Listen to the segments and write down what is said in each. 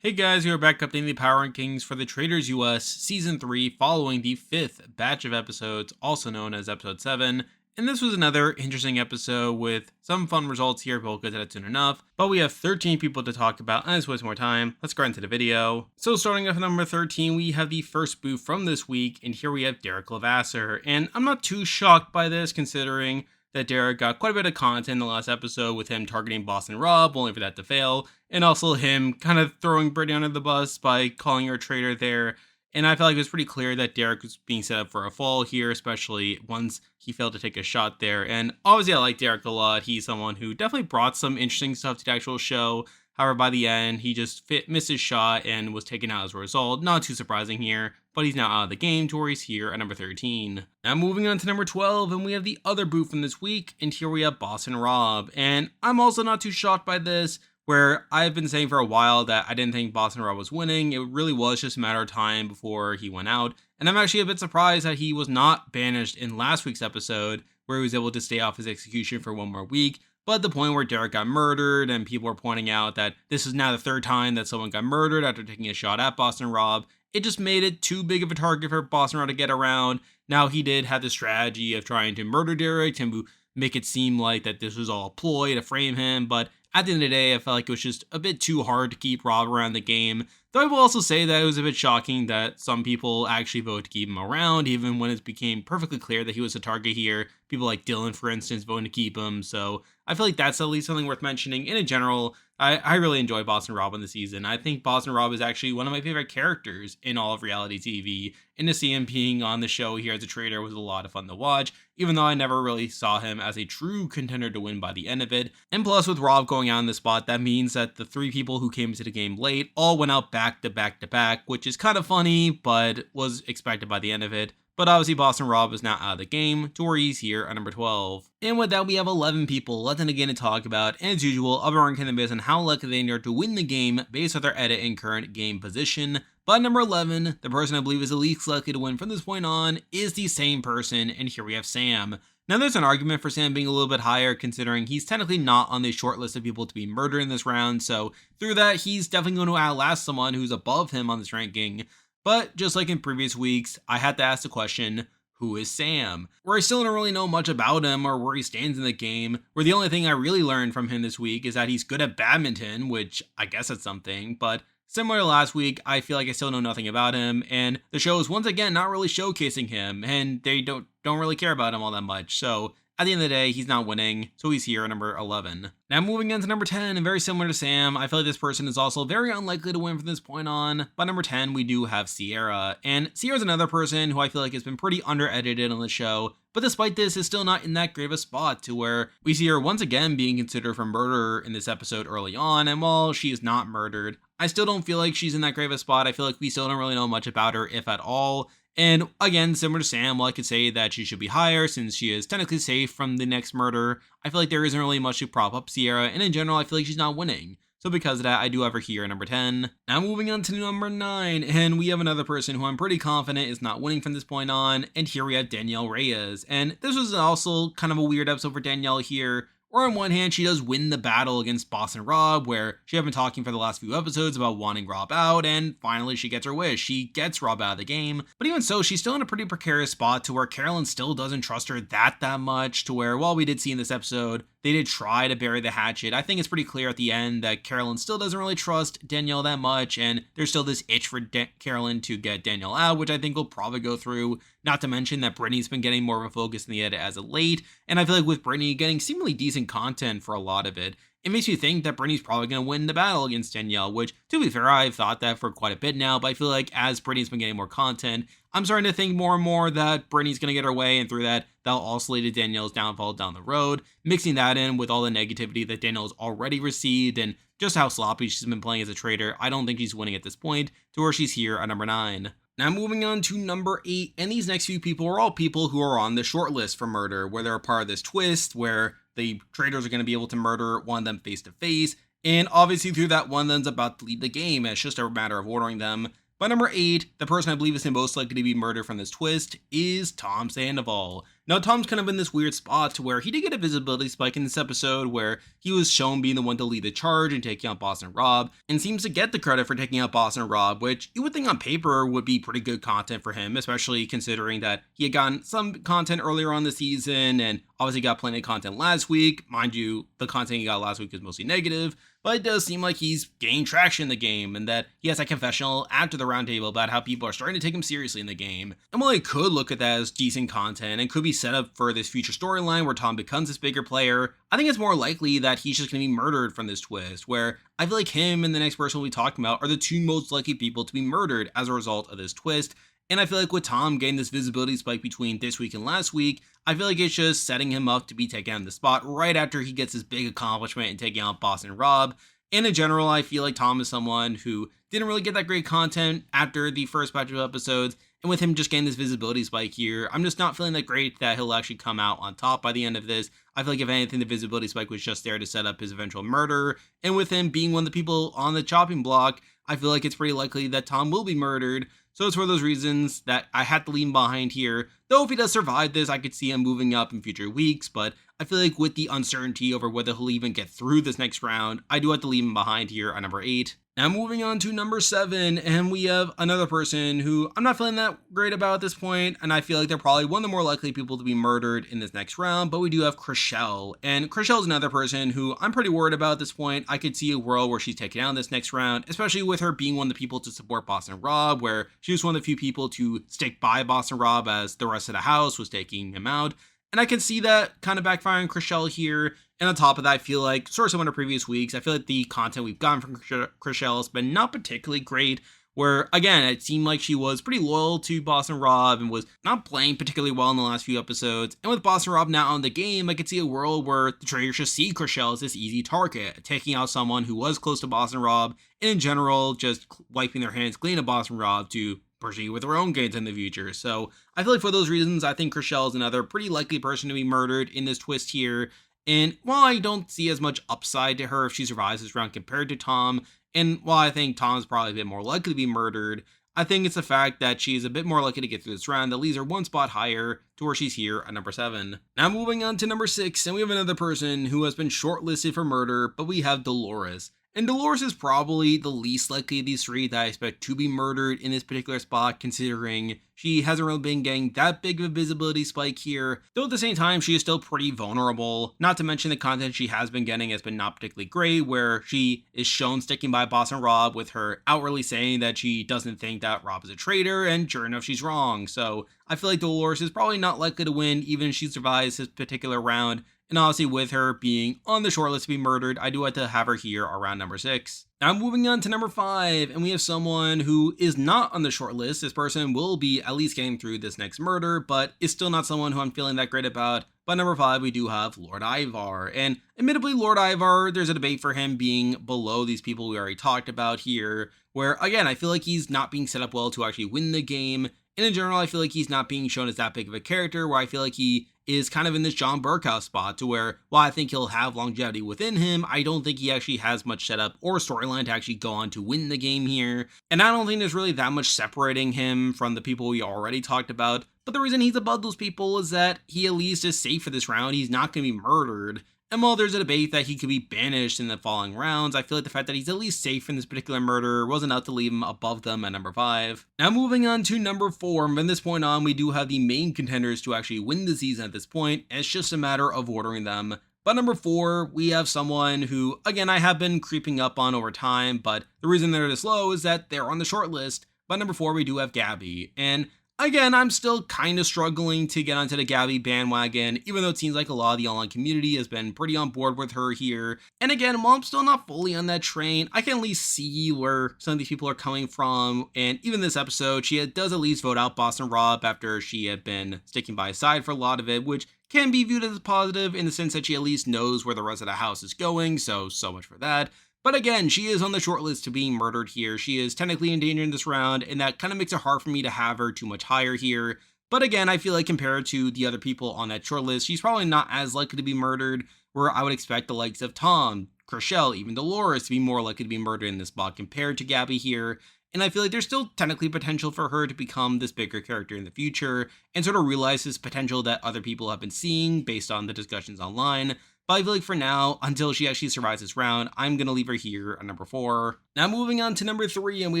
Hey guys, we are back updating the power rankings for the Traitors US Season 3 following the 5th batch of episodes, also known as Episode 7. And this was another interesting episode with some fun results here, but we'll get to that soon enough. But we have 13 people to talk about, and let's waste more time. Let's go into the video. So starting off at number 13, we have the first booth from this week, and here we have Derek Levasseur. And I'm not too shocked by this, considering that Derek got quite a bit of content in the last episode with him targeting Boston Rob, only for that to fail, and also him kind of throwing Britney under the bus by calling her a traitor there. And I felt like it was pretty clear that Derek was being set up for a fall here, especially once he failed to take a shot there. And obviously I like Derek a lot. He's someone who definitely brought some interesting stuff to the actual show. However, by the end, he just missed his shot and was taken out as a result. Not too surprising here, but he's now out of the game to where he's here at number 13. Now moving on to number 12, and we have the other boot from this week, and here we have Boston Rob. And I'm also not too shocked by this, where I've been saying for a while that I didn't think Boston Rob was winning. It really was just a matter of time before he went out. And I'm actually a bit surprised that he was not banished in last week's episode, where he was able to stay off his execution for one more week. But at the point where Derek got murdered and people are pointing out that this is now the third time that someone got murdered after taking a shot at Boston Rob, it just made it too big of a target for Boston Rob to get around. Now he did have the strategy of trying to murder Derek to make it seem like that this was all a ploy to frame him, but at the end of the day, I felt like it was just a bit too hard to keep Rob around the game. Though I will also say that it was a bit shocking that some people actually voted to keep him around, even when it became perfectly clear that he was a target here. People like Dylan, for instance, voting to keep him. So I feel like that's at least something worth mentioning. And in general, I really enjoy Boston Rob in the season. I think Boston Rob is actually one of my favorite characters in all of reality TV. And to see him being on the show here as a traitor was a lot of fun to watch, even though I never really saw him as a true contender to win by the end of it. And plus, with Rob going out in the spot, that means that the three people who came into the game late all went out back to back to back, which is kind of funny, but was expected by the end of it. But obviously Boston Rob is now out of the game to where he's here at number 12. And with that, we have 11 people left in again to talk about. And as usual, I'll be ranking them based on how likely they are to win the game based on their edit and current game position. But number 11, the person I believe is the least likely to win from this point on, is the same person, and here we have Sam. Now there's an argument for Sam being a little bit higher, considering he's technically not on the short list of people to be murdered in this round, so through that, he's definitely going to outlast someone who's above him on this ranking. But just like in previous weeks, I had to ask the question, who is Sam? Where I still don't really know much about him or where he stands in the game, where the only thing I really learned from him this week is that he's good at badminton, which I guess is something, but similar to last week, I feel like I still know nothing about him, and the show is once again not really showcasing him, and they don't really care about him all that much, so at the end of the day, he's not winning, so he's here at number 11. Now moving on to number 10, and very similar to Sam, I feel like this person is also very unlikely to win from this point on. By number 10, we do have Sierra, and Sierra's another person who I feel like has been pretty under-edited on the show, but despite this, is still not in that great of a spot to where we see her once again being considered for murder in this episode early on, and while she is not murdered, I still don't feel like she's in that great of a spot. I feel like we still don't really know much about her, if at all. And again, similar to Sam, while I could say that she should be higher since she is technically safe from the next murder, I feel like there isn't really much to prop up Sierra, and in general, I feel like she's not winning. So because of that, I do have her here at number 10. Now moving on to number 9, and we have another person who I'm pretty confident is not winning from this point on, and here we have Danielle Reyes. And this was also kind of a weird episode for Danielle here, where on one hand, she does win the battle against Boston Rob, where she had been talking for the last few episodes about wanting Rob out, and finally she gets her wish. She gets Rob out of the game. But even so, she's still in a pretty precarious spot to where Carolyn still doesn't trust her that much, to where, while we did see in this episode, they did try to bury the hatchet. I think it's pretty clear at the end that Carolyn still doesn't really trust Danielle that much, and there's still this itch for Carolyn to get Danielle out, which I think will probably go through. Not to mention that Britney's been getting more of a focus in the edit as of late, and I feel like with Britney getting seemingly decent content for a lot of it, it makes you think that Britney's probably going to win the battle against Danielle, which, to be fair, I've thought that for quite a bit now, but I feel like as Britney's been getting more content, I'm starting to think more and more that Britney's going to get her way, and through that, that'll also lead to Danielle's downfall down the road, mixing that in with all the negativity that Danielle's already received, and just how sloppy she's been playing as a traitor. I don't think she's winning at this point, to where she's here at number 9. Now moving on to number 8, and these next few people are all people who are on the short list for murder, where they're a part of this twist, where the traitors are going to be able to murder one of them face to face, and obviously through that, one of them's about to lead the game. It's just a matter of ordering them. By number 8, the person I believe is the most likely to be murdered from this twist is Tom Sandoval. Now, Tom's kind of in this weird spot to where he did get a visibility spike in this episode where he was shown being the one to lead the charge and taking out Boss and Rob, and seems to get the credit for taking out Boss and Rob, which you would think on paper would be pretty good content for him, especially considering that he had gotten some content earlier on the season and obviously got plenty of content last week. Mind you, the content he got last week is mostly negative, but it does seem like he's gaining traction in the game and that he has a confessional after the roundtable about how people are starting to take him seriously in the game. And while I could look at that as decent content and could be set up for this future storyline where Tom becomes this bigger player, I think it's more likely that he's just going to be murdered from this twist, where I feel like him and the next person we'll be talking about are the two most likely people to be murdered as a result of this twist. And I feel like with Tom getting this visibility spike between this week and last week, I feel like it's just setting him up to be taken on the spot right after he gets his big accomplishment in taking out Boss and Rob. And in general, I feel like Tom is someone who didn't really get that great content after the first batch of episodes. And with him just getting this visibility spike here, I'm just not feeling that great that he'll actually come out on top by the end of this. I feel like if anything, the visibility spike was just there to set up his eventual murder. And with him being one of the people on the chopping block, I feel like it's pretty likely that Tom will be murdered. So it's for those reasons that I had to leave him behind here. Though if he does survive this, I could see him moving up in future weeks, but I feel like with the uncertainty over whether he'll even get through this next round, I do have to leave him behind here on number 8. Now moving on to number 7, and we have another person who I'm not feeling that great about at this point, and I feel like they're probably one of the more likely people to be murdered in this next round, but we do have Crell. And Crell is another person who I'm pretty worried about at this point. I could see a world where she's taken out in this next round, especially with her being one of the people to support Boss and Rob, where she was one of the few people to stick by Boss and Rob as the rest of the house was taking him out. And I can see that kind of backfiring Crell here. And on top of that, I feel like, sort of similar to previous weeks, I feel like the content we've gotten from Crell has been not particularly great, where, again, it seemed like she was pretty loyal to Boss and Rob and was not playing particularly well in the last few episodes. And with Boss and Rob now on the game, I could see a world where the Traitors just see Crell as this easy target, taking out someone who was close to Boss and Rob, and in general, just wiping their hands clean of Boss and Rob to pursue with their own gains in the future. So I feel like for those reasons, I think Crell is another pretty likely person to be murdered in this twist here. And while I don't see as much upside to her if she survives this round compared to Tom, and while I think Tom's probably a bit more likely to be murdered, I think it's the fact that she's a bit more likely to get through this round that leaves her one spot higher to where she's here at number 7. Now moving on to number 6, and we have another person who has been shortlisted for murder, but we have Dolores. And Dolores is probably the least likely of these three that I expect to be murdered in this particular spot, considering she hasn't really been getting that big of a visibility spike here, though at the same time she is still pretty vulnerable. Not to mention the content she has been getting has been not particularly great, where she is shown sticking by Boss and Rob with her outwardly saying that she doesn't think that Rob is a traitor, and sure enough she's wrong. So I feel like Dolores is probably not likely to win even if she survives this particular round. And obviously with her being on the shortlist to be murdered, I do have to have her here around number 6. Now moving on to number 5, and we have someone who is not on the shortlist. This person will be at least getting through this next murder, but is still not someone who I'm feeling that great about. But number 5, we do have Lord Ivar. And admittedly, Lord Ivar, there's a debate for him being below these people we already talked about here, where again, I feel like he's not being set up well to actually win the game. And in general, I feel like he's not being shown as that big of a character, where I feel like he is kind of in this John Burkhouse spot to where, while I think he'll have longevity within him, I don't think he actually has much setup or storyline to actually go on to win the game here. And I don't think there's really that much separating him from the people we already talked about. But the reason he's above those people is that he at least is safe for this round. He's not going to be murdered. And while there's a debate that he could be banished in the following rounds, I feel like the fact that he's at least safe in this particular murder was enough to leave him above them at number 5. Now moving on to number 4, from this point on, we do have the main contenders to actually win the season at this point, and it's just a matter of ordering them. But number 4, we have someone who, again, I have been creeping up on over time, but the reason they're this low is that they're on the short list. But number 4, we do have Gabby, and again, I'm still kind of struggling to get onto the Gabby bandwagon, even though it seems like a lot of the online community has been pretty on board with her here. And again, while I'm still not fully on that train, I can at least see where some of these people are coming from. And even this episode, she does at least vote out Boss and Rob after she had been sticking by his side for a lot of it, which can be viewed as a positive in the sense that she at least knows where the rest of the house is going, so much for that. But again, she is on the short list to being murdered here. She is technically in danger in this round, and that kind of makes it hard for me to have her too much higher here. But again, I feel like compared to the other people on that short list, she's probably not as likely to be murdered, where I would expect the likes of Tom, Crell, even Dolores to be more likely to be murdered in this spot compared to Gabby here. And I feel like there's still technically potential for her to become this bigger character in the future and sort of realize this potential that other people have been seeing based on the discussions online. But I feel like for now, until she actually survives this round, I'm going to leave her here at number 4. Now moving on to number 3, and we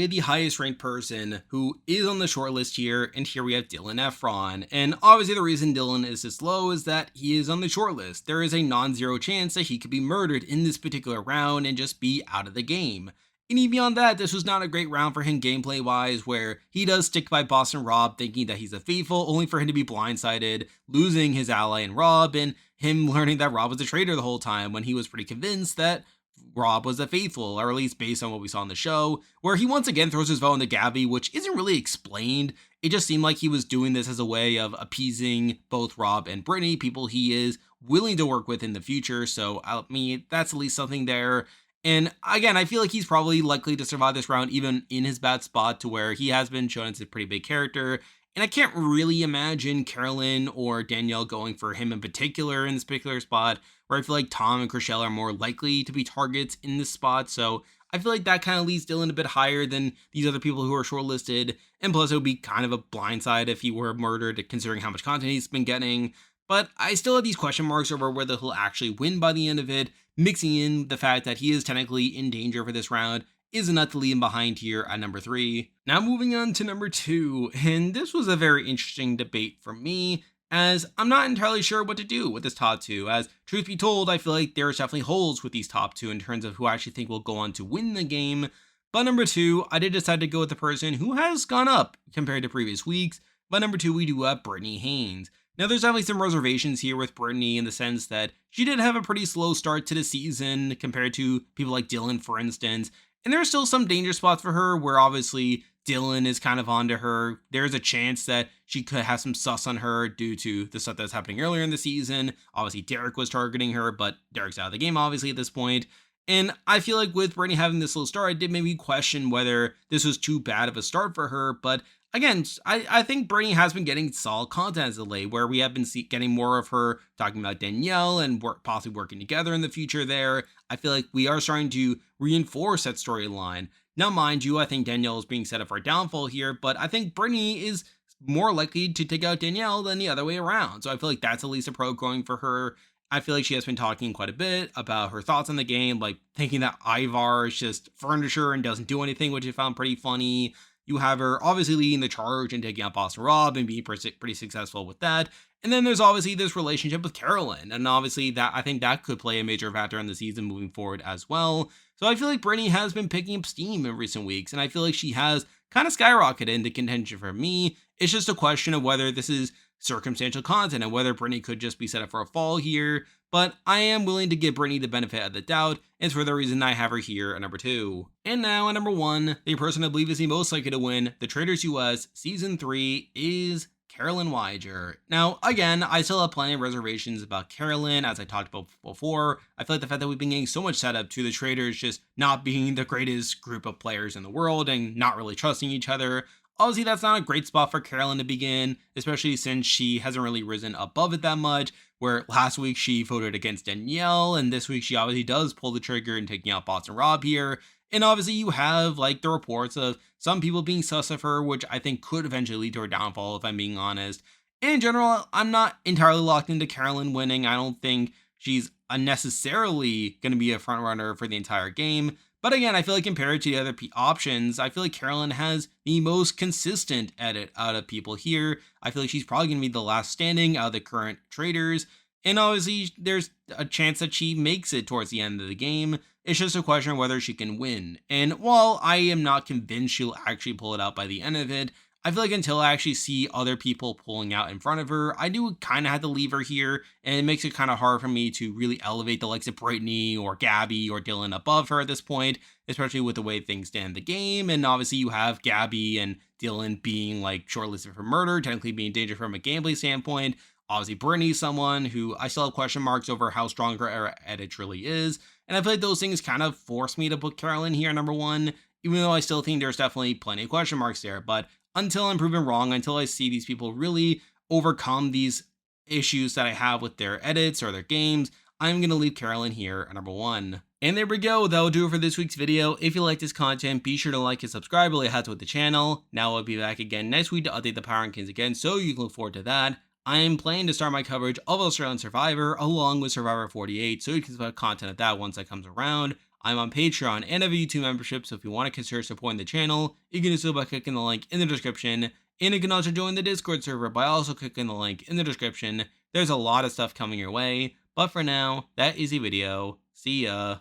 have the highest ranked person who is on the shortlist here, and here we have Efron. And obviously the reason Dylan is this low is that he is on the shortlist. There is a non-zero chance that he could be murdered in this particular round and just be out of the game. And even beyond that, this was not a great round for him gameplay wise, where he does stick by Boston Rob thinking that he's a faithful, only for him to be blindsided, losing his ally in Rob, and him learning that Rob was a traitor the whole time when he was pretty convinced that Rob was a faithful, or at least based on what we saw in the show, where he once again throws his vote into Gabby, which isn't really explained. It just seemed like he was doing this as a way of appeasing both Rob and Britney, people he is willing to work with in the future. So, I mean, that's at least something there. And again, I feel like he's probably likely to survive this round, even in his bad spot, to where he has been shown as a pretty big character. And I can't really imagine Carolyn or Danielle going for him in particular in this particular spot, where I feel like Tom and Crell are more likely to be targets in this spot. So I feel like that kind of leaves Dylan a bit higher than these other people who are shortlisted. And plus, it would be kind of a blindside if he were murdered, considering how much content he's been getting. But I still have these question marks over whether he'll actually win by the end of it, mixing in the fact that he is technically in danger for this round is enough to leave him behind here at number 3. Now moving on to number 2, and this was a very interesting debate for me, as I'm not entirely sure what to do with this top 2, as truth be told, I feel like there's definitely holes with these top 2 in terms of who I actually think will go on to win the game. But number 2, I did decide to go with the person who has gone up compared to previous weeks. But number 2, we do have Britney Haynes. Now, there's definitely some reservations here with Britney in the sense that she did have a pretty slow start to the season compared to people like Dylan, for instance. And there are still some danger spots for her where obviously Dylan is kind of onto her. There's a chance that she could have some sus on her due to the stuff that's happening earlier in the season. Obviously, Derek was targeting her, but Derek's out of the game, obviously, at this point. And I feel like with Britney having this slow start, I did maybe question whether this was too bad of a start for her. But again, I think Britney has been getting solid content as of late, where we have been getting more of her talking about Danielle and possibly working together in the future there. I feel like we are starting to reinforce that storyline. Now, mind you, I think Danielle is being set up for a downfall here, but I think Britney is more likely to take out Danielle than the other way around. So I feel like that's at least a pro going for her. I feel like she has been talking quite a bit about her thoughts on the game, like thinking that Ivar is just furniture and doesn't do anything, which I found pretty funny. You have her obviously leading the charge and taking out Boston Rob and being pretty successful with that. And then there's obviously this relationship with Carolyn. And obviously that I think that could play a major factor in the season moving forward as well. So I feel like Britney has been picking up steam in recent weeks. And I feel like she has kind of skyrocketed into contention for me. It's just a question of whether this is circumstantial content and whether Britney could just be set up for a fall here. But I am willing to give Britney the benefit of the doubt, and for the reason I have her here at number 2. And now at number 1, the person I believe is the most likely to win the Traitors US Season 3 is Carolyn Wyer. Now, again, I still have plenty of reservations about Carolyn, as I talked about before. I feel like the fact that we've been getting so much setup to the Traitors just not being the greatest group of players in the world and not really trusting each other. Obviously, that's not a great spot for Carolyn to begin, especially since she hasn't really risen above it that much, where last week she voted against Danielle, and this week she obviously does pull the trigger and taking out Boston Rob here. And obviously you have like the reports of some people being sus of her, which I think could eventually lead to her downfall, if I'm being honest. In general, I'm not entirely locked into Carolyn winning. I don't think she's unnecessarily going to be a front runner for the entire game. But again, I feel like compared to the other options, I feel like Carolyn has the most consistent edit out of people here. I feel like she's probably going to be the last standing out of the current traders. And obviously, there's a chance that she makes it towards the end of the game. It's just a question of whether she can win. And while I am not convinced she'll actually pull it out by the end of it, I feel like until I actually see other people pulling out in front of her, I do kind of have to leave her here, and it makes it kind of hard for me to really elevate the likes of Britney or Gabby or Dylan above her at this point, especially with the way things stand in the game. And obviously you have Gabby and Dylan being like shortlisted for murder, technically being in danger from a gameplay standpoint. Obviously Britney's someone who I still have question marks over how strong her edit really is. And I feel like those things kind of force me to put Carolyn here number 1, even though I still think there's definitely plenty of question marks there. But until I'm proven wrong, until I see these people really overcome these issues that I have with their edits or their games, I'm going to leave Carolyn here at number 1. And there we go, that'll do it for this week's video. If you like this content, be sure to like and subscribe while you have to with the channel. Now I'll be back again next week to update the Power Rankings again, so you can look forward to that. I am planning to start my coverage of Australian Survivor along with Survivor 48, so you can expect content of that once that comes around. I'm on Patreon and have a YouTube membership, so if you want to consider supporting the channel, you can do so by clicking the link in the description. And you can also join the Discord server by also clicking the link in the description. There's a lot of stuff coming your way, but for now, that is the video. See ya.